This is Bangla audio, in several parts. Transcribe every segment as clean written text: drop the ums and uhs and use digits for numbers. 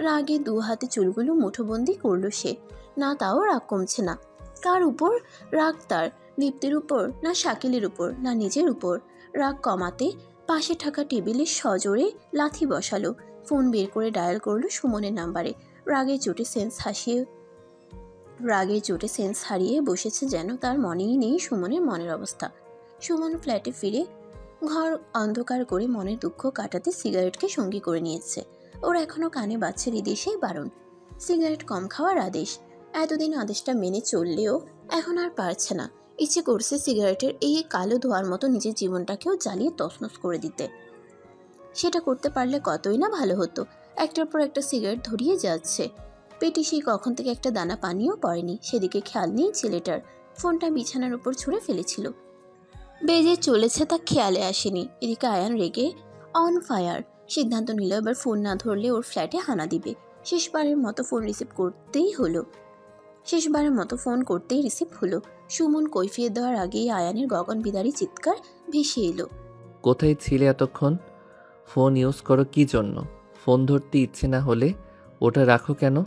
রাগে দু হাতে চুলগুলো মুঠোবন্দি করলো সে। না, তাও রাগ কমছে না। কার উপর রাগ তার? দীপ্তির উপর, না শাকিলের উপর, না নিজের উপর? রাগ কমাতে পাশে থাকা টেবিলে সজোরে লাথি বসালো। ফোন বের করে ডায়াল করলো সুমনের নাম্বারে। রাগের চোটে সেন্স হারিয়ে বসেছে, যেন তার মনেই নেই সুমনের মনের অবস্থা। সুমন ফ্ল্যাটে ফিরে ঘর অন্ধকার করে মনের দুঃখ কাটাতে সিগারেটকে সঙ্গী করে নিয়েছে। ওর এখনো কানে বাজছে বিদেশেই বারণ, সিগারেট কম খাওয়ার আদেশ। এতদিন আদেশটা মেনে চললেও এখন আর পারছে না। ইচ্ছে করছে সিগারেটের এই কালো ধোয়ার মতো নিজের জীবনটাকেও জ্বালিয়ে তছনছ করে দিতে। সেটা করতে পারলে কতই না ভালো হতো। একটার পর একটা সিগারেট ধরিয়ে যাচ্ছে। পেটে সেই কখন থেকে একটা দানা পানিও পড়েনি, সেদিকে খেয়াল নেই ছেলেটার। ফোনটা বিছানার উপর ছুঁড়ে ফেলেছিল। বেজে চলেছে তা খেয়ালে আসেনি। এদিকে আয়ান রেগে অন ফায়ার। সিদ্ধান্ত নিল এবার ফোন না ধরলে ওর ফ্ল্যাটে হানা দিবে। শেষবারের মতো ফোন রিসিভ হলো। সুমন কৈফিয়ত দেওয়ার আগেই আয়ানের গগন বিদারী চিৎকার ভেসে এলো। কোথায় ছিলে এতক্ষণ? ফোন ইউজ করো কি জন্য? ফোন ধরতে ইচ্ছে না হলে ওটা রাখো কেন?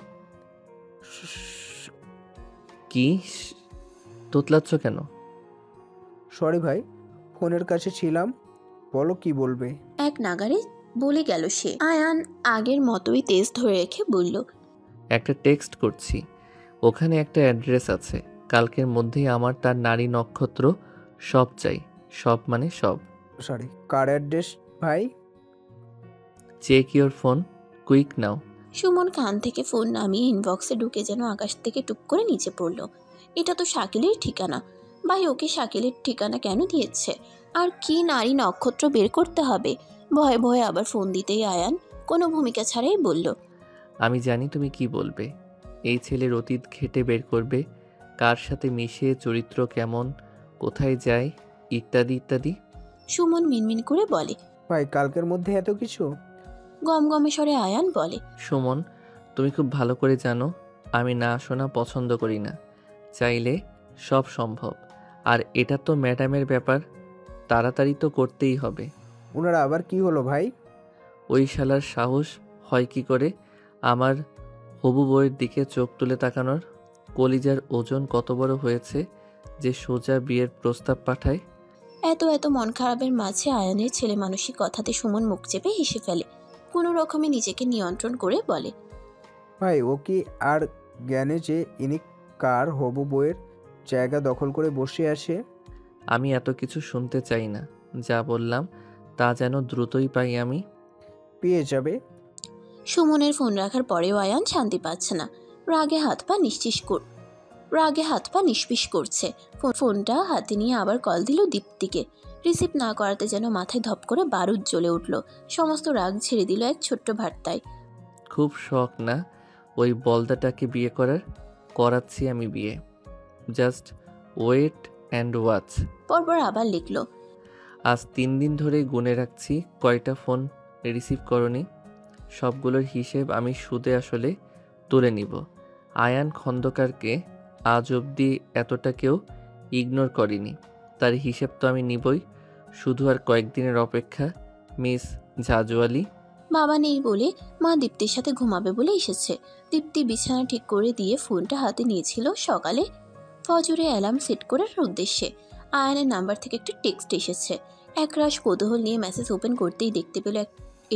কি তোতলাচ্ছ কেন? সরি ভাই, ফোনের কাছে ছিলাম, বলো কি বলবে। এক নাগারে বলে গেল সে। আয়ান আগের মতোই তেজ ধরে রেখে বলল, একটা টেক্সট করছি, ওখানে একটা অ্যাড্রেস আছে। কালকের মধ্যেই আমার তার নারী নক্ষত্র সব চাই। সব মানে সব। সরি, কার অ্যাড্রেস ভাই? চেক ইওর ফোন, কুইক নাও। সুমন কান থেকে ফোন নামিয়ে ইনবক্সে ঢুকে যেন আকাশ থেকে টুপ করে নিচে পড়ল। এটা তো শাকিলের ঠিকানা। ভাই ওকে শাকিলের ঠিকানা কেন দিয়েছে? আর কি নারী নক্ষত্র বের করতে হবে? ভয়ে ভয়ে আবার ফোন দিতেই আয়ান কোনো ভূমিকা ছাড়াই বলল, আমি জানি তুমি কি বলবে। এই ছেলের অতীত ঘেটে বের করবে, কার সাথে মিশে, চরিত্র কেমন, কোথায় যায়, ইত্যাদি ইত্যাদি। সুমন মিনমিন করে বলে, ভাই কালকের মধ্যে এত কিছু? গমগমে স্বরে আয়ান বলে, সুমন, তুমি খুব ভালো করে জানো আমি না শোনা পছন্দ করি না। চাইলে সব সম্ভব। আর এটা তো ম্যাডামের ব্যাপার, তাড়াতাড়ি তো করতেই হবে। ওনারা আবার কি হলো ভাই? ওই শালার সাহস হয় কি করে আমার হবু বউয়ের দিকে চোখ তুলে তাকানোর? কলিজার ওজন কত বড় হয়েছে যে সোজা বিয়ের প্রস্তাব পাঠায়? এত এত মন খারাপের মাঝে আয়ানের ছেলে মানসিক কথাতে সুমন মুখ চেপে হেসে ফেলে। কোনো রকমে নিজেকে নিয়ন্ত্রণ করে বলে, ভাই ও কি আর জ্ঞানে যে ইনি কার হবু বইয়ের জায়গা দখল করে বসে আসে? আমি এত কিছু শুনতে চাই না। যা বললাম তা যেন দ্রুতই পাই আমি। পেয়ে যাবে। সুমনের ফোন রাখার পরেও আয়ান শান্তি পাচ্ছে না। রাগে হাত পা নিষ্পিস করছে। ফোনটা হাতে নিয়ে আবার কল দিল দীপ্তিকে। রিসিভ না করাতে যেন মাথায় ধপ করে বারুদ জ্বলে উঠল। সমস্ত রাগ ছেড়ে দিল এক ছোট্ট বার্তায়। খুব শখ না ওই বলদাটাকে বিয়ে করার? করাচ্ছি আমি বিয়ে। Just wait and watch. পরপর আবার লিখল, আজ 3 দিন ধরে গুনে রাখছি কয়টা ফোন রিসিভ করনি। সবগুলোর হিসেব আমি সুদে আসলে তুলে নিব। আয়ান খন্দকারকে আজ অবধি এতটা কেউ ইগনোর করেনি, তার হিসেব তো আমি নিবই। শুধু আর কয়েকদিনের অপেক্ষা মিস ঝাজওয়ালি। বাবা নেই বলে মা দীপ্তির সাথে ঘুমাবে বলে এসেছে। দীপ্তি বিছানা ঠিক করে দিয়ে ফোনটা হাতে নিয়েছিল সকালে ফজরে অ্যালার্ম সেট করার উদ্দেশ্যে। আয়ানের নাম্বার থেকে একটা টেক্সট এসেছে। একরাশ কৌতূহল নিয়ে মেসেজ ওপেন করতেই দেখতে পেল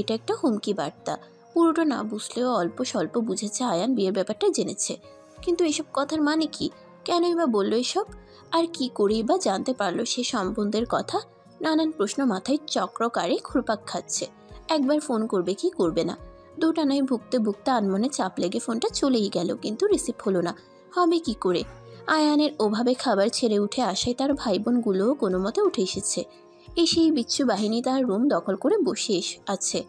এটা একটা হুমকি বার্তা। পুরোটা না বুঝলেও অল্প স্বল্প বুঝেছে আয়ান বিয়ের ব্যাপারটা জেনেছে। কিন্তু এসব কথার মানে কি? কেনই বা বললো এসব? আর কি করেই বা জানতে পারলো সে সম্বন্ধের কথা? নানান প্রশ্ন মাথায় চক্রকারে ঘুরপাক খাচ্ছে। একবার ফোন করবে কি করবে না, দুটানাই ভুগতে ভুগতে আনমনে চাপ লেগে ফোনটা চলেই গেল, কিন্তু রিসিভ হলো না। হবে কি করে? আয়ানের ওভাবে খাবার ছেড়ে উঠে আসায় তার ভাই বোনগুলোও কোনো মতে উঠে এসেছে। এসেই বিচ্ছু বাহিনী তার রুম দখল করে বসে আছে।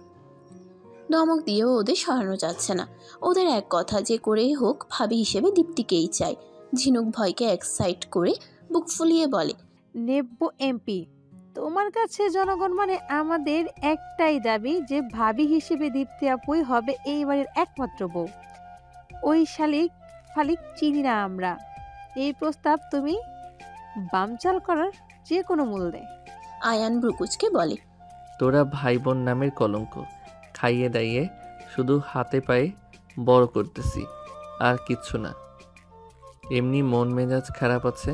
ধমক দিয়েও ওদের সরানো যাচ্ছে না। ওদের এক কথা, যে করেই হোক ভাবি হিসেবে দীপ্তিকেই চাই। ঝিনুক ভয়কে এক সাইড করে বুক ফুলিয়ে বলে, নেব্য এমপি, তোমার কাছে জনগণ মানে আমাদের একটাই দাবি যে ভাবি হিসেবে দীপ্তি আপুই হবে এই বাড়ির একমাত্র বউ। ওই শালিক ফালিক চিনি না আমরা। এই প্রস্তাব তুমি বামচাল করার যে কোনো মূল্যে। আয়ান ব্রুকুচকে বলে, তোরা ভাই বোন নামের কলঙ্ক, খাইয়ে দাইয়ে শুধু হাতে পায়ে বড় করতেছি, আর কিচ্ছু না। এমনি মন মেজাজ খারাপ আছে,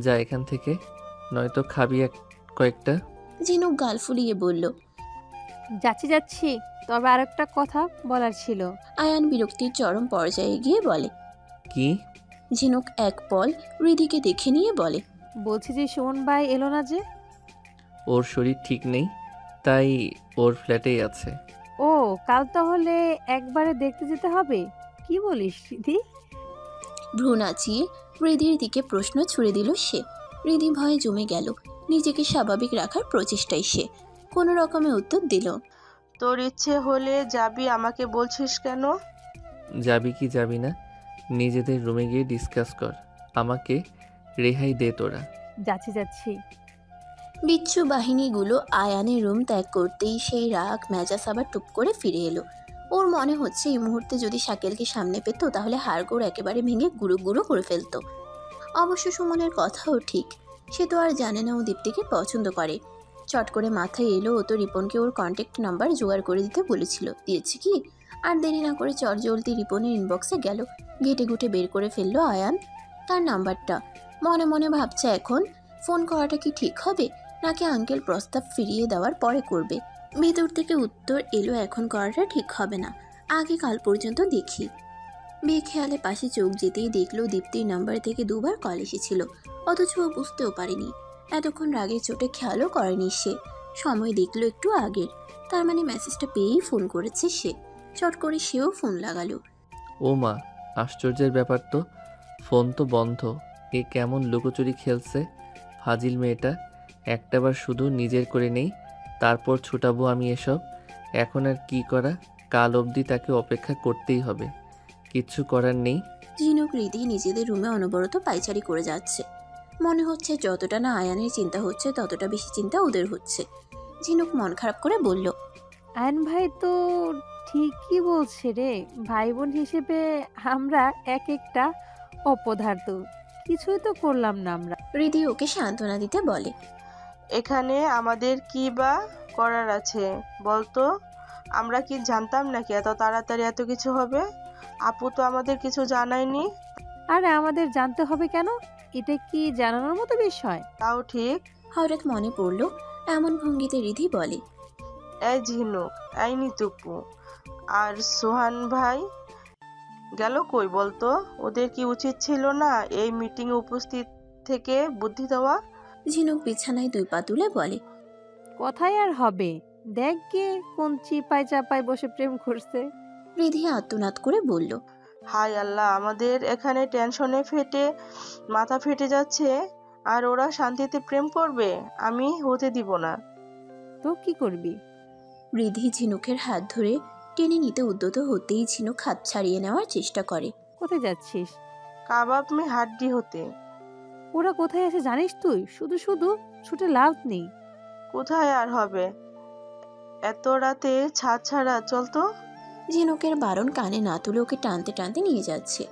যা এখান থেকে, নয়তো খাবি কয়েকটা। ঝিনুক গাল ফুলিয়ে বলল। যাচ্ছি যাচ্ছি, তবে আরেকটা কথা বলার ছিল। আয়ান বিরক্তির চরম পর্যায়ে গিয়ে বলে। কি? ঝিনুক এক পল রিধিকে দেখে নিয়ে বলে। বলছি যে সুমন ভাই এলো না যে? ওর শরীর ঠিক নেই, তাই ওর ফ্ল্যাটেই আছে। ও, কাল তাহলে একবারে দেখতে যেতে হবে, কি বলিস দিদি? ভ্রু নাচিয়ে রিধির দিকে প্রশ্ন ছুড়ে দিল সে। রিধি ভয়ে জমে গেল। নিজেকে স্বাভাবিক রাখার প্রচেষ্টায় সে কোনো রকমে উত্তর দিল। তোর ইচ্ছে হলে যাবি, আমাকে বলছিস কেন? যাবি কি যাবি না নিজেদের রুমে গিয়ে ডিসকাস কর, আমাকে রেহাই দে তোরা। যাচ্ছি যাচ্ছি। বিচ্ছু বাহিনীগুলো আয়ানের রুম ত্যাগ করতেই সেই রাগ মেজাজ আবার টুপ করে ফিরে এলো। ওর মনে হচ্ছে এই মুহূর্তে যদি শাকেলকে সামনে পেত তাহলে হাড়গোড় একেবারে ভেঙে গুঁড়ো গুঁড়ো করে ফেলতো। অবশ্য সুমনের কথাও ঠিক, সে তো আর জানে না ও দীপ্তিকে পছন্দ করে। চট করে মাথায় এলো ও তো রিপনকে ওর কন্ট্যাক্ট নাম্বার জোগাড় করে দিতে বলেছিল, দিয়েছে কি? আর দেরি না করে চটজলদি রিপনের ইনবক্সে গেল। ঘেটে ঘুটে বের করে ফেললো আয়ান তার নাম্বারটা। মনে মনে ভাবছে এখন ফোন করাটা কি ঠিক হবে, নাকি আঙ্কেল প্রস্তাব ফিরিয়ে দেওয়ার পরে করবে। ভেতর থেকে উত্তর এলো এখন করাটা ঠিক হবে না, আগে কাল পর্যন্ত দেখি। বেখেয়ালে পাশে চোখ যেতেই দেখলো দীপ্তির নাম্বার থেকে দুবার কল এসেছিল, অথচ ও বুঝতেও পারেনি। এতক্ষণ রাগের চোটে খেয়ালও করেনি সে। সময় দেখলো একটু আগের, তার মানে মেসেজটা পেয়েই ফোন করেছে সে। চট করে সেও ফোন লাগালো। ও মা, আশ্চর্যের ব্যাপার তো, ফোন তো বন্ধ। এ কেমন লুকোচুরি খেলছে ফাজিল মেয়েটা। একটাবার শুধু নিজের করে নেই, তারপর ছুটাবো আমি এসব। এখন আর কি করা, কাল অবধি তাকে অপেক্ষা করতেই হবে, কিচ্ছু করার নেই। ঝিনুক রীতি নিজেদের রুমে অনবরত পায়চারি করে যাচ্ছে। মনে হচ্ছে যতটা না আয়ানের চিন্তা হচ্ছে ততটা বেশি চিন্তা ওদের হচ্ছে। ঝিনুক মন খারাপ করে বলল। আয়ন ভাই তো ঠিকই বলছে রে, ভাই বোন হিসেবে আমরা এক একটা অপদার্থ, কিছুই তো করলাম না আমরা। রীতি ওকে সান্ত্বনা দিতে বলে। এখানে আমাদের কি বা করার আছে বলতো? আমরা কি জানতাম নাকি এত তাড়াতাড়ি এত কিছু হবে? আপু তো আমাদের কিছু জানায়নি। আরে আমাদের জানতে হবে কেন? এটা কি জানানোর মতো বিষয়? তাও ঠিক। হঠাৎ মনে পড়ল এমন ভঙ্গিতে রিধি বলে। এই ঝিনুক, এই নিতুপু আর সোহান ভাই গেল কই বলতো? ওদের কি উচিত ছিল না এই মিটিং এ উপস্থিত থেকে বুদ্ধি দেওয়া? ঝিনুক বিছানায় দুই পা তুলে বলে। কথাই আর হবে, দেখ গে কোন চিপায় চাপায় বসে প্রেম করছে। রিধি আত্মনাদ করে বলল। হায় আল্লাহ, আমাদের এখানে টেনশনে মাথা ফেটে যাচ্ছে, আর ওরা শান্তিতে প্রেম করবে? আমি হতে দিব না। তো কি করবি? রিধি ঝিনুকের হাত ধরে টেনে নিতে উদ্যত হতেই ঝিনুক হাত ছাড়িয়ে নেওয়ার চেষ্টা করে। কোথায় যাচ্ছিস? কাবাব মে হাড্ডি হতে। ওরা কোথায় আছে জানিস তুই? শুধু শুধু ছুটে লাভ নেই। কোথায় আর হবে, এত রাতে ছাদ ছাড়া, চল তো। ঝিনুকের বারণ কানে না তুলে ওকে টানতে টানতে নিয়ে যাচ্ছে।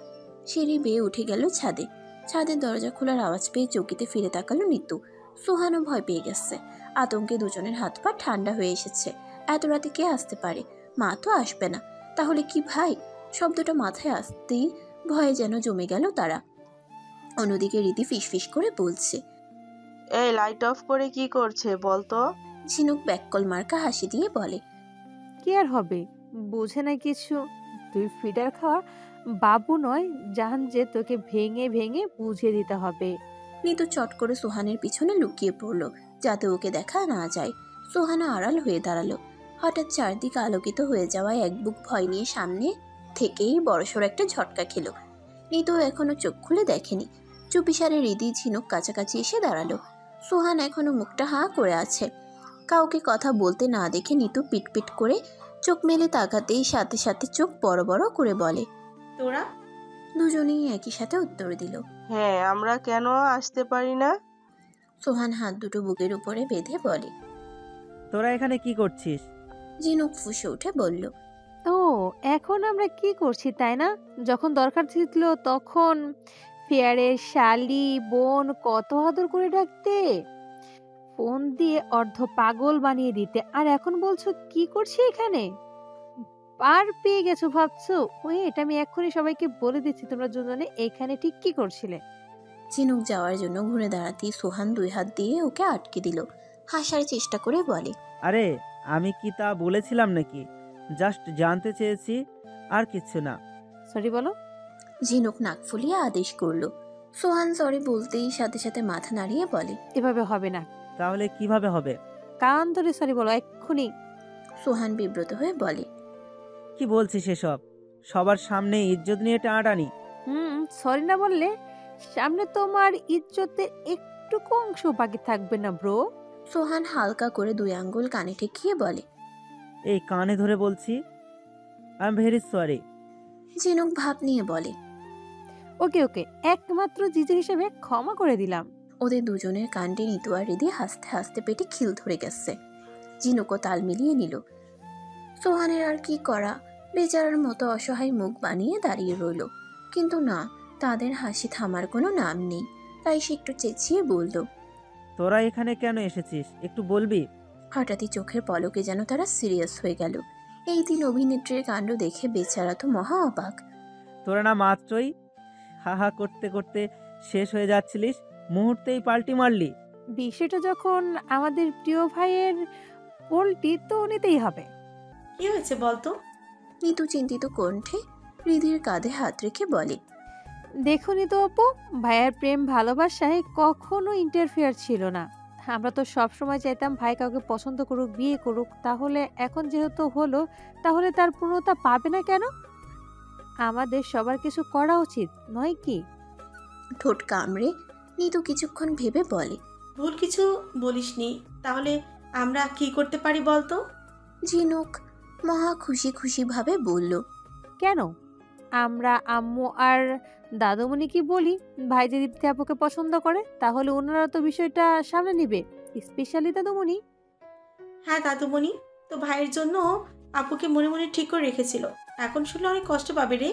সিঁড়ি বেয়ে উঠে গেল ছাদে। ছাদের দরজা খোলার আওয়াজ পেয়ে চৌকিতে ফিরে তাকালো নিতু। সোহানও ভয় পেয়ে গেছে। আতঙ্কে দুজনের হাত পা ঠান্ডা হয়ে এসেছে। এত রাতে কে আসতে পারে? মা তো আসবে না, তাহলে কি ভাই? শব্দটা মাথায় আসতেই ভয়ে যেন জমে গেল তারা। অন্যদিকে রীতি ফিসফিস করে বলছে। এই লাইট অফ করে কি করছে বলতো? ঝিনুক ব্যাককল মার্কা হাসি দিয়ে বলে। কি আর হবে, বুঝে না কিছু। তুই ফিডার খাওয়া বাবু নয়, জান যে তোকে ভেঙে ভেঙে বুঝিয়ে দিতে হবে। নিতু চট করে সোহানের পিছনে লুকিয়ে পড়লো যাতে ওকে দেখা না যায়। সোহানা আড়াল হয়ে দাঁড়ালো। হঠাৎ চারদিক আলোকিত হয়ে যাওয়ায় এক বুক ভয় নিয়ে সামনে থেকেই বড়সড় একটা ঝটকা খেলো। নিতু এখনো চোখ খুলে দেখেনি। চুপিসারে রীতি ঝিনুক কাছাকাছি এসে দাঁড়ালো। সোহান এখনো মুখটা হাঁ করে আছে। কাউকে কথা বলতে না দেখে নিতু পিটপিট করে চোখ মেলে তাকাতেই সাথে সাথে চোখ বড় বড় করে বলে। তোরা? দুজনেই একই সাথে উত্তর দিল। হ্যাঁ, আমরা কেন আসতে পারি না? সোহান হাত দুটো বুকের উপরে বেঁধে বলে। তোরা এখানে কি করছিস? ঝিনুক ফুঁসে উঠে বলল। ও, এখন আমরা কি করছি তাই না? যখন দরকার ছিল তখন ফেয়ারের শালি বোন কত আদর করে ডাকতে, ফোন দিয়ে অর্ধ পাগল বানিয়ে দিতে, আর এখন বলছো কি করছি এখানে? পার পেয়ে গেছো ভাবছো? ওয়েট, আমি এক্ষুনি সবাইকে বলে দিচ্ছি তোমরা দুজনে এখানে ঠিক কি করছিলে। ঝিনুক যাওয়ার জন্য ঘুরে দাঁড়াতেই সোহান 2 হাত দিয়ে ওকে আটকে দিল। হাসার চেষ্টা করে বলে, আরে আমি কি তা বলেছিলাম নাকি? জাস্ট জানতে চেয়েছি, আর কিচ্ছু না। সরি বলো। ঝিনুক নাক ফুলিয়ে আদেশ করলো। সোহান সরি বলতেই সাথে সাথে মাথা নাড়িয়ে বলে, এভাবে হবে না। তাহলে কিভাবে হবে? কান ধরে সরি বলো এক্ষুনি। সোহান বিব্রত হয়ে বলে, কি বলছিস এসব? সবার সামনে ইজ্জত নিয়ে টানাটানি? সরি না বললে সামনে তোমার ইজ্জতের একটুকু অংশ বাকি থাকবে না ব্রো। সোহান হালকা করে 2 আঙ্গুল কানে ঠেকিয়ে বলে। এই কানে ধরে বলছি, আই এম ভেরি সরি। ঝিনুক ভাব নিয়ে বলে, ওকে ওকে, একমাত্র জিজু হিসেবে ক্ষমা করে দিলাম। ওদের দুজনের কাণ্ডে নিতু আর রিদি হাসতে হাসতে পেটে খিল ধরে গেছে। ঝিনুকও তাল মিলিয়ে নিল। সোহানের আর কি করা, বেচারার মতো অসহায় মুখ বানিয়ে দাঁড়িয়ে রইল। কিন্তু না, তাদের হাসি থামার কোনো নাম নেই। তাই সে একটু চেঁচিয়ে বলল, তোরা এখানে কেন এসেছিস একটু বলবি? হঠাৎই চোখের পলকে যেন তারা সিরিয়াস হয়ে গেল। এই 3 অভিনেত্রীর কাণ্ড দেখে বেচারা তো মহা অবাক। তোরা না মাত্রই হাহা করতে করতে শেষ হয়ে যাচ্ছিলিস, মুহূর্তেই পাল্টি মারলি। বিষয়টা যখন আমাদের প্রিয় ভাইয়ের পোলটি তো নিতেই হবে। কি হয়েছে বলতো? নিতু চিন্তিত কণ্ঠে হৃদির কাঁধে হাত রেখে বলে, দেখুনি তো অপু, ভাইয়ের প্রেম ভালোবাসায় কখনো ইন্টারফেয়ার ছিল না। আমরা তো সব সময় চাইতাম ভাই কাউকে পছন্দ করুক, বিয়ে করুক। তাহলে এখন যেহেতু হলো, তাহলে তার পূর্ণতা পাবে না কেন? আমাদের সবার কিছু করা উচিত নয় কি? ঠোঁট কামড়ে নিতু কিছুক্ষণ ভেবে বলে, ভুল কিছু বলিসনি। তাহলে আমরা কি করতে পারি বলতো? ঝিনুক মহা খুশি খুশি ভাবে বলল, কেন? আমরা আম্মু আর দাদুমণি কি বলি, ভাই যদি দীপ্তি আপুকে পছন্দ করে তাহলে ওনারা তো বিষয়টা সামনে নিবে, স্পেশালি দাদুমণি। হ্যাঁ দাদুমণি তো ভাইয়ের জন্য আপুকে মনে মনে ঠিক করে রেখেছিল। এখন শুনলে অনেক কষ্ট পাবে রে।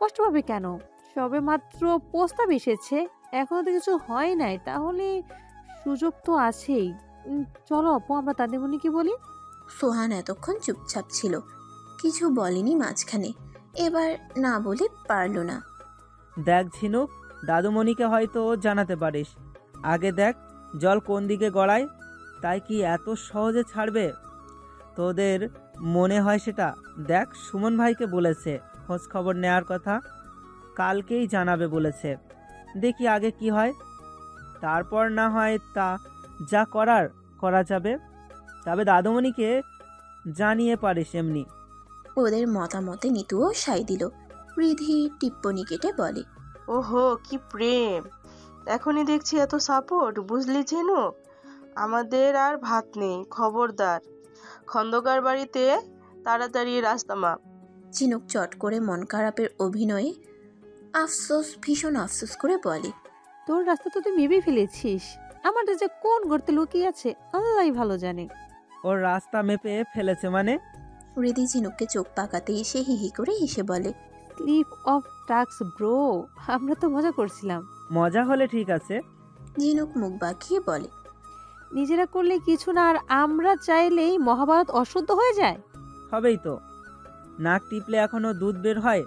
কষ্ট পাবে কেন? সবে মাত্র প্রস্তাব এসেছে, এখনো তো কিছু হয় নাই। তাহলে সুযোগ তো আছেই। চলো আপু, আমরা দাদিমণিকে বলি। সোহান এতক্ষণ চুপচাপ ছিল, কিছু বলেনি মাঝখানে। এবার না বলে পারল না। দেখ ঝিনুক, দাদুমণিকে হয়তো জানাতে পারিস। আগে দেখ জল কোন দিকে গড়ায়, তাই কি এত সহজে ছাড়বে? তোদের মনে হয় সেটা? দেখ সুমন ভাইকে বলেছে খোঁজ খবর নেওয়ার কথা, কালকেই জানাবে বলেছে। দেখি আগে কি হয়, তারপর না হয় তা যা করার করা যাবে। তবে দাদুমণিকে জানিয়ে পারিস এমনি। ওদের মতামতে নিতুও সাই দিল। রিধি টিপ্পনি কেটে বলে, ওহো কি প্রেম! এখনই দেখছি এত সাপোর্ট, বুঝলি ঝিনুক? আমাদের আর ভাত নেই, খবরদার খন্দকার বাড়িতে তাড়াতাড়ি রাস্তা মাপ। ঝিনুক চট করে মন খারাপের অভিনয়ে ভীষণ আফসোস করে বলে, তোর রাস্তা তো তুই ভেবে ফেলেছিস, আমাদের যে কোন গর্তে লুকিয়ে আছে আল্লাহই ভালো জানে। ওর রাস্তা মেপে ফেলেছে মানে? রিধি ঝিনুককে চোখ পাকাতেই সে হিহি করে হেসে বলে, স্লিপ অফ টাক্স ব্রো, আমরা তো মজা করছিলাম। মজা হলে ঠিক আছে। ঝিনুক মুখ বাঁকিয়ে বলে, নিজেরা করলে কিছু না, আর আমরা চাইলেই মহাভারত অশুদ্ধ হয়ে যায়। হবেই তো, নাক টিপলে এখনো দুধ বের হয়,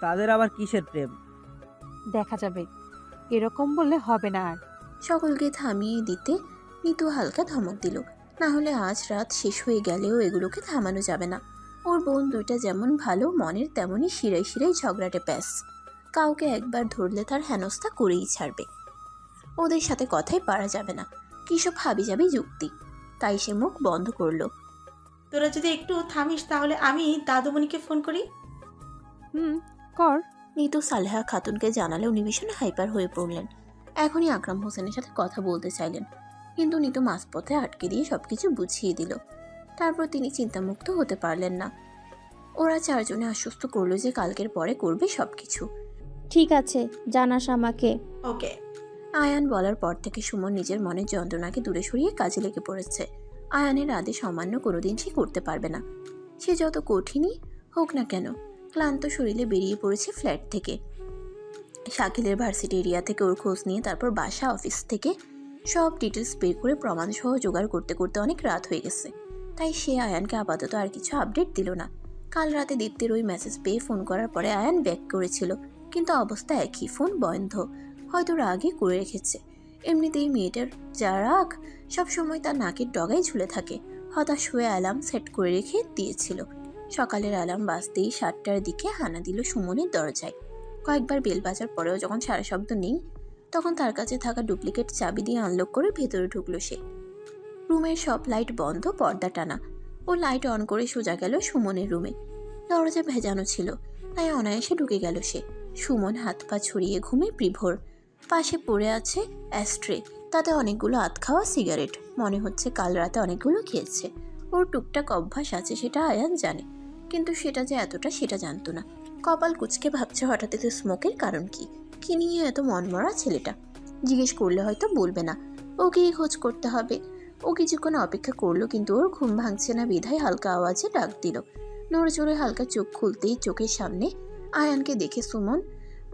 তাদের আবার কিসের প্রেম? দেখা যাবে, এরকম বললে হবে না। আর সকলকে থামিয়ে দিতে নিতু হালকা ধমক দিল, না হলে আজ রাত শেষ হয়ে গেলেও এগুলোকে থামানো যাবে না। ওর বোন দুইটা যেমন ভালো মনের, তেমনই শিরায় শিরায় ঝগড়াটে প্যাস। কাউকে একবার ধরলে তার হেনস্থা করেই ছাড়বে। ওদের সাথে কথাই পারা যাবে না, কিসব হাবি যাবি যুক্তি। তাই সে মুখ বন্ধ করলো। তোরা যদি একটু থামিস তাহলে আমি দাদুমণিকে ফোন করি। কর। নিতু সালেহা খাতুনকে জানালে উনি ভীষণ হাইপার হয়ে পড়লেন। এখনই আকরাম হোসেনের সাথে কথা বলতে চাইলেন, কিন্তু নিতু মাঝপথে আটকে দিয়ে সবকিছু বুঝিয়ে দিল। তারপর তিনি চিন্তামুক্ত হতে পারলেন না। ওরা চারজনে আশ্বস্ত করলো যে কালকের পরে করবে সবকিছু। ঠিক আছে, জানাস আমাকে। ওকে। আয়ান বলার পর থেকে সুমন নিজের মনের যন্ত্রণাকে দূরে সরিয়ে কাজে লেগে পড়েছে। আয়ানের আদেশ অমান্য কোনোদিন সে করতে পারবে না, সে যত কঠিনই হোক না কেন। ক্লান্ত শরীরে বেরিয়ে পড়েছে ফ্ল্যাট থেকে। শাকিলের ভার্সিটি এরিয়া থেকে ওর খোঁজ নিয়ে তারপর বাসা অফিস থেকে সব ডিটেলস বের করে প্রমাণসহ জোগাড় করতে করতে অনেক রাত হয়ে গেছে। তাই সে আয়ানকে আপাতত আর কিছু আপডেট দিল না। কাল রাতে দীপ্তির ওই মেসেজ পেয়ে ফোন করার পরে আয়ান ব্যাক করেছিল, কিন্তু অবস্থা একই, ফোন বন্ধ। হয়তো রাগে করে রেখেছে। এমনিতেই মেয়েটার যা রাগ, সবসময় তার নাকের ডগায় ঝুলে থাকে। হতাশ হয়ে অ্যালার্ম সেট করে রেখে দিয়েছিল। সকালের অ্যালার্ম বাজতেই 7টার দিকে হানা দিল সুমনের দরজায়। কয়েকবার বেল বাজার পরেও যখন সারা শব্দ নেই, তখন তার কাছে থাকা ডুপ্লিকেট চাবি দিয়ে আনলক করে ভেতরে ঢুকলো সে। রুমের সব লাইট বন্ধ, পর্দা টানা। ও লাইট অন করে সোজা গেল সুমনের রুমে। দরজা ভেজানো ছিল, তাই অনায়াসে ঢুকে গেল সে। সুমন হাত পা ছড়িয়ে ঘুমে বিভোর। পাশে পড়ে আছে অ্যাস্ট্রে, তাতে অনেকগুলো আধ খাওয়া সিগারেট। মনে হচ্ছে কাল রাতে অনেকগুলো খেয়েছে। ওর টুকটাক অভ্যাস আছে, সেটা আয়ান জানে, কিন্তু সেটা যে এতটা সেটা জানতো না। কপাল কুচকে ভাবছে হঠাৎ এত স্মোকের কারণ কি, কি নিয়ে এত মনমরা ছেলেটা। জিজ্ঞেস করলে হয়তো বলবে না, ওকেই খোঁজ করতে হবে। ও কিছুক্ষণ অপেক্ষা করলো, কিন্তু ওর ঘুম ভাঙছে না বিধায় হালকা আওয়াজে ডাক দিল। নড়েচড়ে হালকা চোখ খুলতেই চোখের সামনে আয়ানকে দেখে সুমন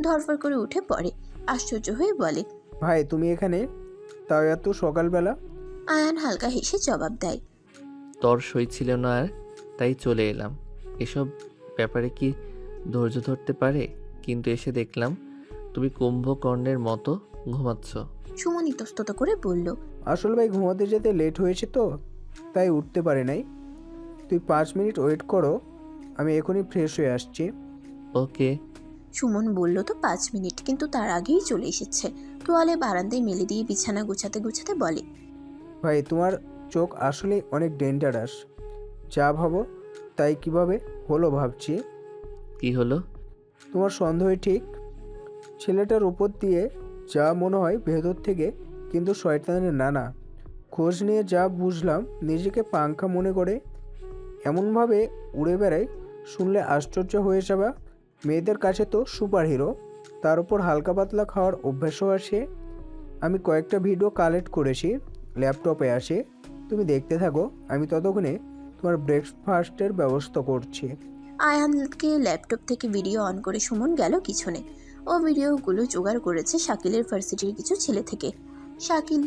ধরফর করে উঠে পড়ে। আশ্চর্য হয়ে বলে, ভাই তুমি এখানে, তাও এত সকালবেলা? আয়ান হালকা হেসে জবাব দেয়, তর সই ছিল না আর, তাই চলে এলাম। এসব ব্যাপারে কি ধৈর্য ধরতে পারে? কিন্তু এসে দেখলাম তুমি কুম্ভকর্ণের মতো ঘুমাচ্ছ। সুমন ইতস্তত করে বলল, আসলে ভাই ঘুমাতে যেতে লেট হয়েছে তো, তাই উঠতে পারি নাই। তুই 5 মিনিট ওয়েট করো, আমি এখনই ফ্রেশ হয়ে আসছি। ওকে। সুমন বলল তো 5 মিনিট, কিন্তু তার আগেই চলে এসেছে। তোয়ালে বারান্দায় মেলে দিয়ে বিছানা গুছাতে গুছাতে বলে, ভাই তোমার চোখ আসলে অনেক ডেঞ্জারাস। যা ভাবো তাই কিভাবে হলো ভাবছি। কি হলো? তোমার সন্দেহ ঠিক। ছেলেটার উপর দিয়ে যা মনে হয় ভেতর থেকে কিন্তু শয়তানের নানা। খোঁজ নিয়ে যা বুঝলাম, নিজেকে পাংখা মনে করে এমনভাবে উড়ে বেড়ায়, শুনলে আশ্চর্য হয়ে যাবা। মেয়েদের কাছে তো সুপার হিরো, তার উপর হালকা পাতলা খাওয়ার অভ্যাসও আছে। আমি কয়েকটা ভিডিও কালেক্ট করেছি, ল্যাপটপে আসে। তুমি দেখতে থাকো, আমি ততক্ষণে তোমার ব্রেকফাস্টের ব্যবস্থা করছি। আয়ানকে ল্যাপটপ থেকে ভিডিও অন করে সুমন গেল পিছনে। ও ভিডিওগুলো জোগাড় করেছে শাকিলের ভার্সিটির কিছু ছেলে থেকে। শাকিল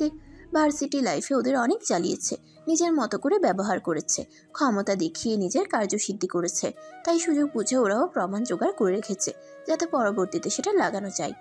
ভার্সিটি লাইফে ওদের অনেক জ্বালিয়েছে, নিজের মতো করে ব্যবহার করেছে, ক্ষমতা দেখিয়ে নিজের কার্যসিদ্ধি করেছে। তাই সুযোগ বুঝে ওরাও প্রমাণ জোগাড় করে রেখেছে, যাতে পরবর্তীতে সেটা লাগানো যায়।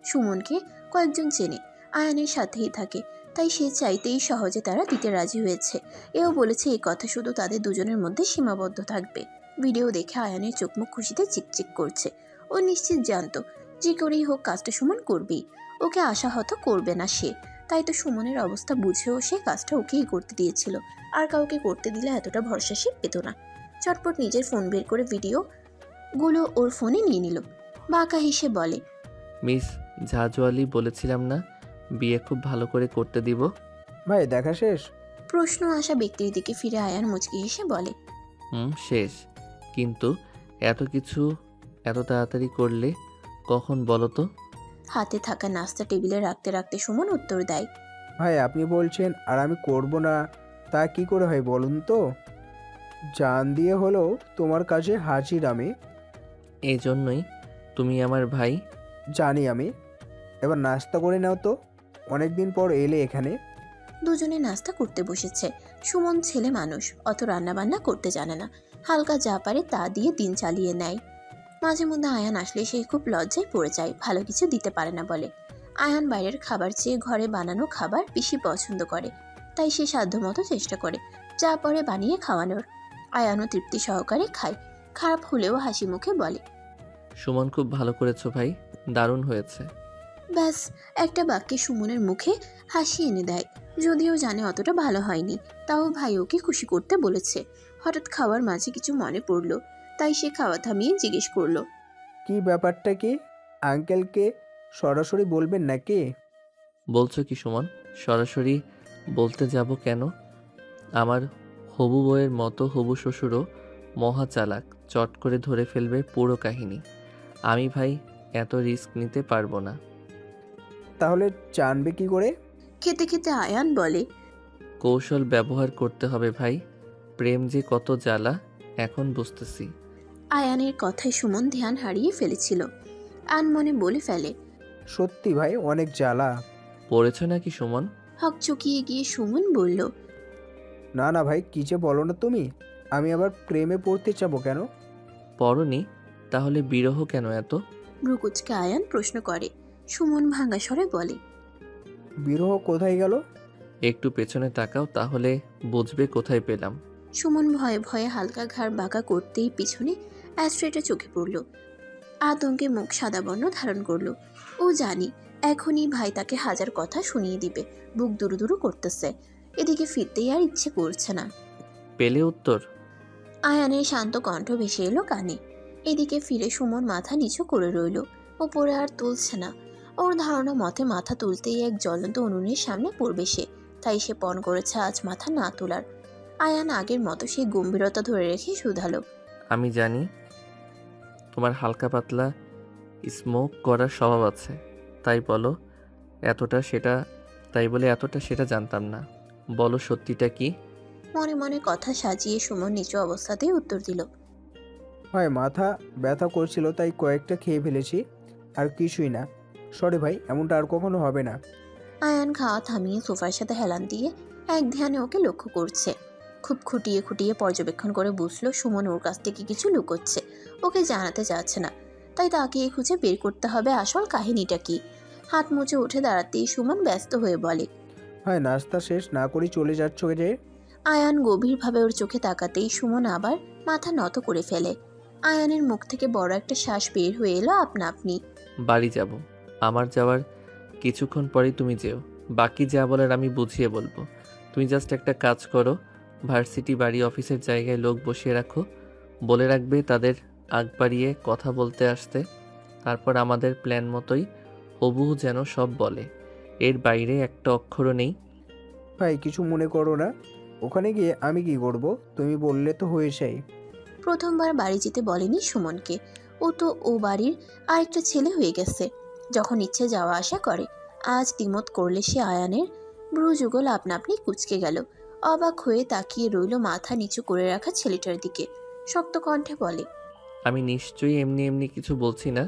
সুমনকে কয়েকজন চেনে, আয়ানের সাথেই থাকে, তাই সে চাইতেই সহজে তারা দিতে রাজি হয়েছে। এও বলেছে এই কথা শুধু তাদের দুজনের মধ্যে সীমাবদ্ধ থাকবে। ভিডিও দেখে আয়ানের চোখ মুখ খুশিতে চিকচিক করছে। ও নিশ্চিত জানতো যে করেই হোক কাজটা সুমন করবেই, ওকে আশাহত করবে না সে। তাই তো সুমনের অবস্থা বুঝেও সে কাজটা ওকেই করতে দিয়েছিল। আর কাউকে করতে দিলে এতটা ভরসা সে পেত না। চটপট নিজের ফোন বের করে ভিডিওগুলো ওর ফোনে নিয়ে নিল। বাঁকা হেসে বলে, মিস ঝাঁঝওয়ালি বলেছিলাম না বিয়ে খুব ভালো করে করতে দিব? ভাই দেখা শেষ? প্রশ্ন আসা ব্যক্তির দিকে ফিরে আয়ান মুচকি হেসে বলে, শেষ। কিন্তু এত কিছু এত তাড়াতাড়ি করলে কখন বলো তো? হাতে থাকা নাস্তা টেবিলে রাখতে রাখতে সুমন উত্তর দেয়, ভাই আপনি বলছেন আর আমি করব না, তা কি করে হয় বলুন তো? জান দিয়ে হলেও তোমার কাছে হাজির আমি। এই জন্যই তুমি আমার ভাই। জানি আমি। এবার নাস্তা করে নাও তো, অনেক দিন পর এলে এখানে। দুজনে নাস্তা করতে বসেছে। সুমন ছেলে মানুষ, অত রান্নাবান্না করতে জানে না, হালকা যা পারে তা দিয়ে দিন চালিয়ে নেয়। মাঝে মধ্যে আয়ান আসলে সে খুব লজ্জায় পড়ে যায়, ভালো কিছু দিতে পারে না বলে। আয়ান বাইরের খাবার চেয়ে ঘরে বানানো খাবার বেশি পছন্দ করে, তাই সে সাধ্যমতো চেষ্টা করে যা পরে বানিয়ে খাওয়ানোর। আয়ানও তৃপ্তি সহকারে খায়, খারাপ হলেও হাসি মুখে বলে, সুমন খুব ভালো করেছো ভাই, দারুণ হয়েছে। ব্যাস একটা বাক্যে সুমনের মুখে হাসি এনে দেয়। যদিও জানে অতটা ভালো হয়নি, তাও ভাই ওকে খুশি করতে বলেছে। হঠাৎ খাওয়ার মাঝে কিছু মনে পড়লো, তাই সে খাওয়া থামিয়ে জিজ্ঞেস করলো, কি ব্যাপারটা কি? আঙ্কেলকে সরাসরি বলবেন নাকি? বলছো কি সুমন? সরাসরি বলতে যাব কেন? আমার হবু বউয়ের মতো হবু শ্বশুরও মহা চালাক, চট করে ধরে ফেলবে পুরো কাহিনী। আমি ভাই এত রিস্ক নিতে পারবো না। তাহলে জানবে কি করে? খেতে খেতে আয়ান বলে, কৌশল ব্যবহার করতে হবে ভাই। প্রেম যে কত জ্বালা এখন বুঝতেছি। আয়ানের কথায় সুমন ধ্যান হারিয়ে ফেলেছিল। আনমনে বলে ফেলে, সত্যি ভাই অনেক জ্বালা। পড়েছ নাকি সুমন? হকচকিয়ে গিয়ে সুমন বলল, না না ভাই, কি যে বলো না তুমি। আমি আবার প্রেমে পড়তে চাবো কেন? পরনি? তাহলে বিরহ কেন এত? ব্রুকুচকে আয়ান প্রশ্ন করে। সুমন ভাঙা স্বরে বলে, বিরহ কোথায় গেল? একটু পেছনে তাকাও, তাহলে বুঝবে কোথায় পেলাম। সুমন ভয়ে ভয়ে হালকা ঘাড় বাঁকা করতেই পিছনে অ্যাস্ট্রেটা চোখে পড়ল। আতঙ্কে মুখ সাদা বর্ণ ধারণ করলো। ও জানি এখনই ভাই তাকে হাজার কথা শুনিয়ে দিবে। বুক দুরু দুরু করতেছে। এদিকে ফিরতেই আর ইচ্ছে করছে না। পেলে উত্তর? আয়ানের শান্ত কণ্ঠ ভেসে এলো কানে। এদিকে ফিরে সুমন মাথা নিচু করে রইল। ওপরে আর তুলছে না। ওর ধারণা মতে মাথা তুলতেই এক জ্বলন্ত উনুনের সামনে পড়বে সে। তাই সে পণ করেছে আজ মাথা না তোলার। আয়ান আগের মতো সেই গম্ভীরতা ধরে রেখে শুধালো, আমি জানি তোমার হালকা পাতলা স্মোক করার স্বভাব আছে, তাই বলো এতটা সেটা, তাই বলে এতটা সেটা জানতাম না। বলো সত্যিটা কি? মনে মনে কথা সাজিয়ে সুমন নিচু অবস্থাতেই উত্তর দিল, হয় মাথা ব্যথা করছিল তাই কয়েকটা খেয়ে ফেলেছি, আর কিছুই না। সরি ভাই, এমনটা আর কখনো হবে না। আয়ান খাওয়া থামিয়ে সোফার সাথে হেলান দিয়ে এক ধ্যানে ওকে লক্ষ্য করছে। খুব খুঁটিয়ে খুঁটিয়ে পর্যবেক্ষণ করে বুঝলো সুমন ওর কাছ থেকে কিছু লুকোচ্ছে, ওকে জানাতে চাচ্ছে না। তাই তাকিয়ে খুঁজে বের করতে হবে আসল কাহিনীটা কি। হাত মুছে উঠে দাঁড়াতেই সুমন ব্যস্ত হয়ে বলে, হয় নাস্তা শেষ না করে চলে যাচ্ছ যে? আয়ান গভীরভাবে ওর চোখে তাকাতেই সুমন আবার মাথা নত করে ফেলে। আয়ানের মুখ থেকে বড় একটা শ্বাস বের হয়ে এলো আপনা আপনি। বাড়ি যাব। আমার যাওয়ার কিছুক্ষণ পরেই তুমি যেও। বাকি যা বলার আমি বুঝিয়ে বলবো। তুমি জাস্ট একটা কাজ করো, ভার্সিটি বাড়ি অফিসের জায়গায় লোক বসিয়ে রাখো। বলে রাখবে তাদের আগ বাড়িয়ে কথা বলতে আসতে। তারপর আমাদের প্ল্যান মতোই হুবহু যেন সব বলে। এর বাইরে একটা অক্ষরও নেই। ভাই কিছু মনে করো না, ওখানে গিয়ে আমি কি করব? তুমি বললে তো হয়েছেই। প্রথমবার বাড়ি যেতে বলেনি সুমনকে। ও তো ও বাড়ির আরেকটা ছেলে হয়ে গেছে, যখন ইচ্ছে যাওয়া আসা করে। আজ দ্বিমত করলে সে আয়ানের ভ্রু যুগল আপনা আপনি কুঁচকে গেল। অবাক হয়ে তাকিয়ে রইল মাথা নিচু করে রাখা ছেলেটার দিকে। শক্ত কণ্ঠে বলে, আমি নিশ্চয়ই এমনি এমনি কিছু বলছি না।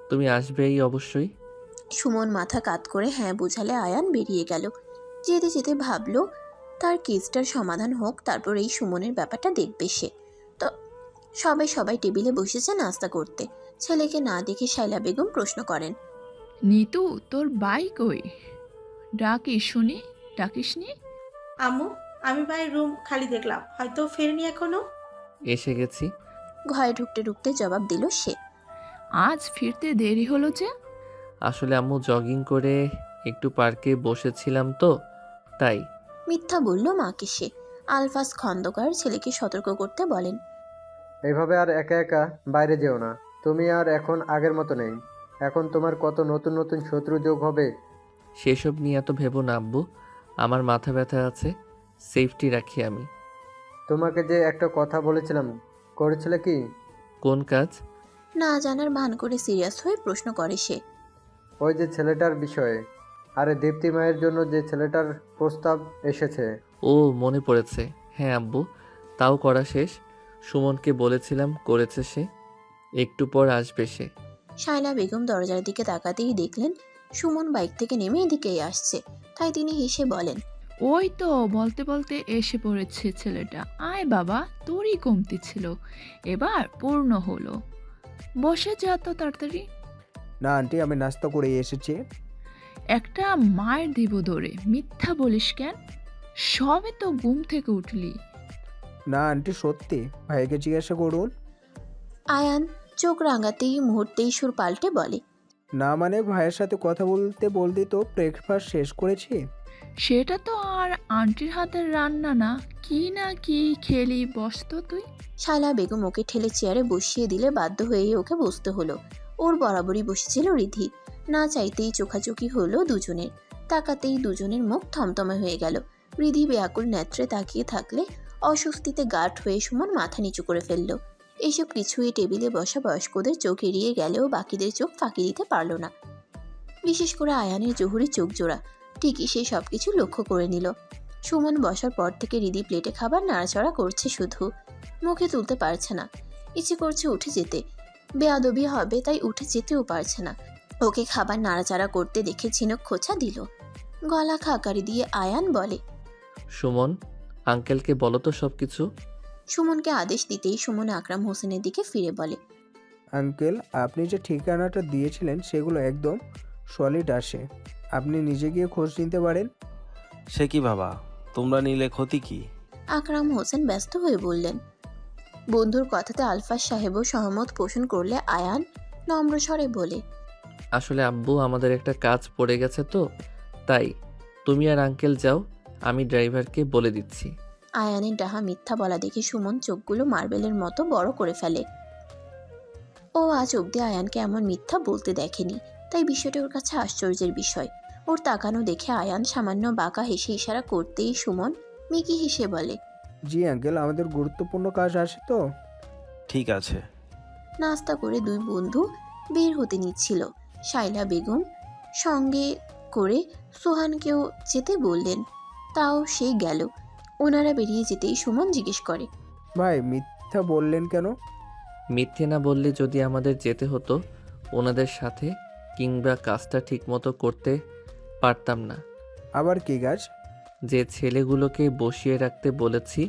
তুমি আসবেই অবশ্যই। সুমন মাথা কাত করে হ্যাঁ বুঝালে আয়ান বেরিয়ে গেল। যেতে যেতে ভাবলো তার কেসটার সমাধান হোক, তারপর এই সুমনের ব্যাপারটা দেখবে সে। তো সবাই টেবিলে বসেছে নাস্তা করতে। ছেলেকে না দেখে শাইলা বেগম প্রশ্ন করেন, নিতু, তোর বাই কই? ডাকিস শুনি, ডাকিসনি? আম্মু, আমি ভাইয়ের রুম খালি দেখলাম, হয়তো ফেরেনি এখনো। এসে গেছি। ঘরে ঢুকতে ঢুকতে জবাব দিল সে। আজ ফিরতে দেরি হলো যে? আসলে আম্মু জগিং করে একটু পার্কে বসেছিলাম তো, তাই। মিথ্যা বলল মাকে সে। আলফাজ খন্দকার ছেলেকে সতর্ক করতে বলেন, এইভাবে আর একা একা বাইরে যেও না। তুমি আর এখন আগের মতো নেই। এখন তোমার কত নতুন নতুন শত্রু যোগ হবে। সেসব নিয়ে এত ভেবো না আব্বু, আমার মাথা ব্যথা আছে, সেফটি রাখি আমি। তোমাকে যে একটা কথা বলেছিলাম, করেছিলে কি? কোন কাজ? না জানার ভান করে সিরিয়াস হয়ে প্রশ্ন করে সে। ওই যে ছেলেটার বিষয়ে, আরে দীপ্তি মায়ের জন্য যে ছেলেটার প্রস্তাব এসেছে। ও মনে পড়েছে, হ্যাঁ আব্বু, তাও করা শেষ। সুমনকে বলেছিলাম, করেছে সে। একটু পর আসবে সে। শায়লা বেগম দরজার দিকে তাকাতেই দেখলেন সুমন বাইক থেকে নেমে এদিকেই আসছে। তাই তিনি হেসে বলেন, ওই তো বলতে বলতে এসে পড়েছে ছেলেটা। আয় বাবা, তোরই কমতি ছিল, এবার পূর্ণ হলো। বসে যা তো তাড়াতাড়ি। না আন্টি, আমি নাস্তা করে এসেছি। একটা মায়ের দিব ধরে মিথ্যা বলিস কেন? সবে তো ঘুম থেকে উঠলি। না আন্টি সত্যি, ভাইকে জিজ্ঞাসা করুন। আয়ান চোখ রাঙাতেই মুহূর্তেই সুর পাল্টে বলে, না মানে ভাইয়ের সাথে কথা বলতে বলতে তো ব্রেকফাস্ট শেষ করেছি। সেটা তো আর আন্টির হাতের রান্না না কি খেলি, বস তো তুই। শায়লা বেগম ওকে ঠেলে চেয়ারে বসিয়ে দিলে বাধ্য হয়ে ওকে বসতে হলো। ওর বরাবরই বসেছিল রিধি। না চাইতেই চোখাচোখি হলো দুজনের। তাকাতেই দুজনের মুখ থমথমে হয়ে গেল। রিধি বেয়াকুল নেত্রে তাকিয়ে থাকলে অস্বস্তিতে গাঢ় হয়ে সুমন মাথা নিচু করে ফেলল। এইসব কিছুই টেবিলে বসা বয়স্কদের চোখ এড়িয়ে গেলেও বাকিদের চোখ ফাঁকি দিতে পারল না। বিশেষ করে আয়ানের জহুরি চোখ জোড়া। ঠিকই সে সবকিছু লক্ষ্য করে নিল। সুমন বসার পর থেকে রিধি প্লেটে খাবার নাড়াচাড়া করছে, শুধু মুখে তুলতে পারছে না। ইচ্ছে করছে উঠে যেতে, বেয়াদবি হবে তাই উঠে যেতেও পারছে না। ওকে খাবার নাড়াচাড়া করতে দেখে ঝিনুক খোঁচা দিল। গলা খাকারি দিয়ে আয়ান বলে, সুমন, আঙ্কেলকে বলো তো সব কিছু। সুমনকে আদেশ দিতেই সুমন আকরাম হোসেনের দিকে ফিরে বলে, আঙ্কেল, আপনি যে ঠিকানাটা দিয়েছিলেন সেগুলো একদম সলিড আসে। আপনি নিজে গিয়ে খোঁজ নিতে পারেন। সে কি বাবা, তোমরা নিলে ক্ষতি কি? আকরাম হোসেন ব্যস্ত হয়ে বললেন। বন্ধুর কথাতে আলফাজ সাহেবও সহমত পোষণ করলে আয়ান নম্র স্বরে বলে, আসলে আব্বু আমাদের একটা কাজ পড়ে গেছে তো, তাই তুমি আর আঙ্কেল যাও, আমি ড্রাইভারকে বলে দিচ্ছি। আয়ানের ডাহা মিথ্যা বলা দেখে সুমন চোখগুলো মার্বেলের মতো বড় করে ফেলে। ও আজ অব্দি আয়ানকে এমন মিথ্যা বলতে দেখেনি, তাই বিষয়টা ওর কাছে আশ্চর্যের বিষয়। ওর তাকানো দেখে আয়ান সামান্য বাঁকা হেসে ইশারা করতেই সুমন মিকি হেসে বলে, জি আঙ্কেল, আমাদের গুরুত্বপূর্ণ কাজ আছে তো। ঠিক আছে। নাস্তা করে দুই বন্ধু বের হতে নিচ্ছিল। শাইলা বেগম সঙ্গে করে সোহানকেও যেতে বললেন, তাও সে গেল। ওনারা বেরিয়ে যেতেই সুমন জিজ্ঞেস করে, ভাই মিথ্যা বললেন কেন? মিথ্যে না বললে যদি আমাদের যেতে হতো ওনাদের সাথে, কিংবা কাজটা ঠিকমতো করতে পারতাম না। আবার কি কাজ? যে ছেলেগুলোকে বসিয়ে রাখতে বলেছি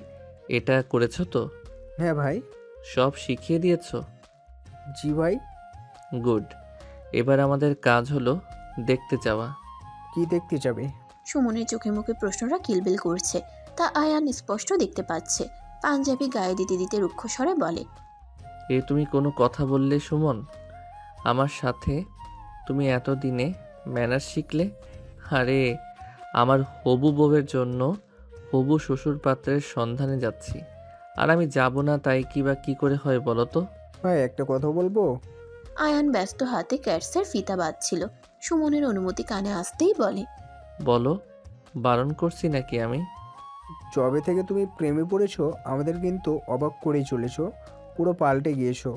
এটা করেছো তো? হ্যাঁ ভাই। সব শিখিয়ে দিয়েছো? জি ভাই। গুড। এবার আমাদের কাজ হলো দেখতে যাওয়া। কি দেখতে যাবে? সুমনের চোখে মুখে প্রশ্নটা কিলবিল করছে, তা আয়ান স্পষ্ট দেখতে পাচ্ছে। পাঞ্জাবি গায়ে দিতে দিতে রুক্ষ স্বরে বলে, এ তুমি কোনো কথা বললে সুমন? আমার সাথে তুমি এতদিনে ম্যানার শিখলে? আরে আমার হবু বউয়ের জন্য হবু শ্বশুর পাত্রের সন্ধানে যাচ্ছি, আর আমি যাব না তাই কি বা কি করে হয় বলো তো? ভাই একটা কথা বলবো? আয়ান ব্যস্ত হাতে ক্যাটসের ফিতা বাঁধছিল। সুমনের অনুমতি কানে আসতেই বলে, বলো, বারণ করছি নাকি আমি? যবে থেকে তুমি প্রেমে পড়েছো আমাদের কিন্তু অবাক করেই চলেছো, পুরো পাল্টে গিয়েছো।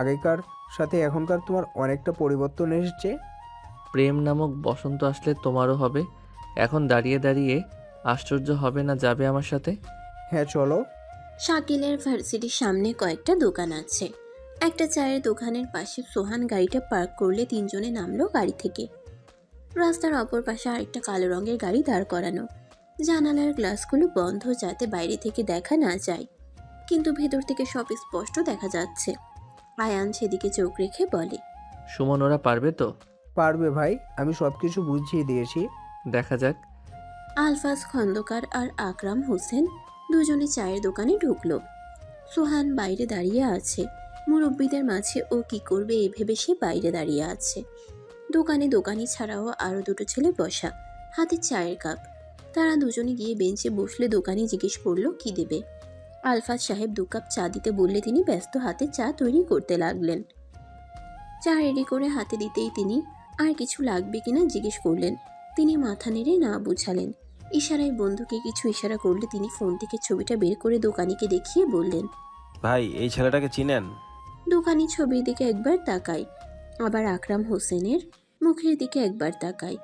আগেকার সাথে এখনকার তোমার অনেকটা পরিবর্তন এসেছে। প্রেম নামক বসন্ত আসলে তোমারও হবে। এখন দাঁড়িয়ে দাঁড়িয়ে আশ্চর্য হবে না যাবে আমার সাথে? হ্যাঁ চলো। শাকিলের ভার্সিটির সামনে কয়েকটা দোকান আছে। একটা চায়ের দোকানের পাশে সোহান গাড়িটা পার্ক করলে তিনজনে নামলো গাড়ি থেকে। রাস্তার অপর পাশে আরেকটা কালো রঙের গাড়ি দাঁড় করানো। জানালার গ্লাসগুলো বন্ধ যাতে বাইরে থেকে দেখা না যায়, কিন্তু ভেতর থেকে সব স্পষ্ট দেখা যাচ্ছে। আয়ান সেদিকে চোখ রেখে বলে, সুমন ওরা পারবে তো? পারবে ভাই, আমি সব কিছু বুঝিয়ে দিয়েছি। দেখা যাক। আলফাজ খন্দকার আর আকরাম হোসেন দুজনে চায়ের দোকানে ঢুকলো। সোহান বাইরে দাঁড়িয়ে আছে। মুরব্বীদের মাঝে ও কি করবে এ ভেবে সে বাইরে দাঁড়িয়ে আছে। দোকানে দোকানি ছাড়াও আরও দুটো ছেলে বসা, হাতে চায়ের কাপ। তারা দুজনে গিয়ে বেঞ্চে বসলে দোকানি জিজ্ঞেস করলো কি দেবে। আলফাজ সাহেব 2 কাপ চা দিতে বললে তিনি ব্যস্ত হাতে চা তৈরি করতে লাগলেন। চা রেডি করে হাতে দিতেই তিনি আর কিছু লাগবে কিনা জিজ্ঞেস করলেন। তিনি মাথা নেড়ে না বুঝালেন। ইশারায় বন্ধুকে কিছু ইশারা করলে তিনি ফোন থেকে ছবিটা বের করে দোকানিকে দেখিয়ে বললেন, ভাই এই ছেলেটাকে চিনেন? দোকানি ছবির দিকে একবার তাকায়, আবার আকরাম হোসেনের মুখের দিকে একবার তাকায়।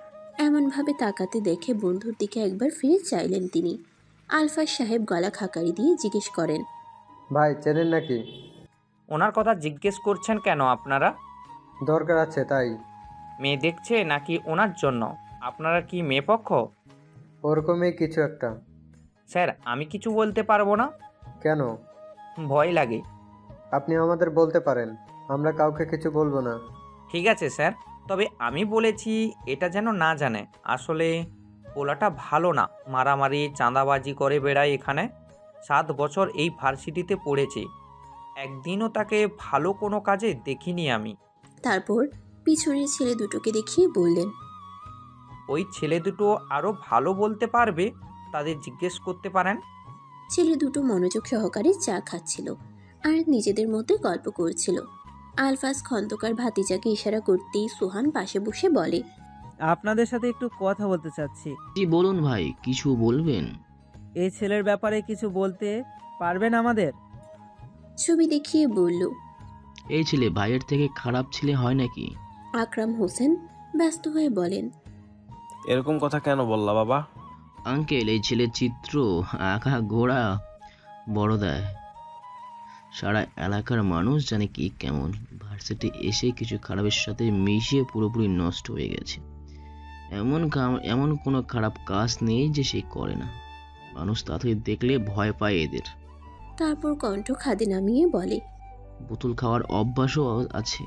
এমনভাবে তাকাতে দেখে বন্ধুর দিকে একবার ফিরে চাইলেন তিনি। আলফাজ সাহেব গলা খাকারি দিয়ে জিজ্ঞেস করেন, ভাই চেনেন নাকি? ওনার কথা জিজ্ঞেস করছেন কেন আপনারা? দরকার আছে তাই। মেয়ে দেখছে নাকি ওনার জন্য? আপনারা কি মেয়ে পক্ষ? ওরকমই কিছু একটা। স্যার আমি কিছু বলতে পারবো না। কেন? ভয় লাগে। আপনি আমাদের বলতে পারেন, আমরা কাউকে কিছু বলবো না। ঠিক আছে স্যার, তবে আমি বলেছি এটা যেন না জানে। আসলে পোলাটা ভালো না, মারামারি চাঁদাবাজি করে বেড়ায় এখানে। 7 বছর এই ভার্সিটিতে পড়েছি, একদিনও তাকে ভালো কোনো কাজে দেখিনি আমি। তারপর পিছনের ছেলে দুটোকে দেখিয়ে বললেন, ওই ছেলে দুটো আরও ভালো বলতে পারবে, তাদের জিজ্ঞেস করতে পারেন। ছেলে দুটো মনোযোগ সহকারে চা খাচ্ছিল আর নিজেদের মধ্যে গল্প করছিল। আলফাজ খন্দকার ভাতিজাকে ইশারা করতেই সোহান পাশে বসে বলে, আপনাদের সাথে একটু কথা বলতে চাচ্ছি। জি বলুন ভাই, কিছু বলবেন? এই ছেলের ব্যাপারে কিছু বলতে পারবেন আমাদের? ছবি দেখিয়ে বলল, এই ছেলে ভাইয়ের থেকে খারাপ ছেলে হয় নাকি? আকরাম হোসেন ব্যস্ত হয়ে বলেন, এরকম কথা কেন বললা বাবা? আঙ্কেল, এই ছেলের চিত্র আঁকা ঘোড়া বড় দেয়। সারা এলাকার মানুষ জানে কি কেমন। ভার্সিটি এসে কিছু খারাপের সাথে মিশিয়ে পুরোপুরি নষ্ট হয়ে গেছে। এমন কোনো খারাপ কাজ নেই যে সে করে না। মানুষ তাড়াতাড়ি দেখলে ভয় পায় এদের। তারপর কণ্ঠ খাদে নামিয়ে বলে, বোতল খাওয়ার অভ্যাসও আছে।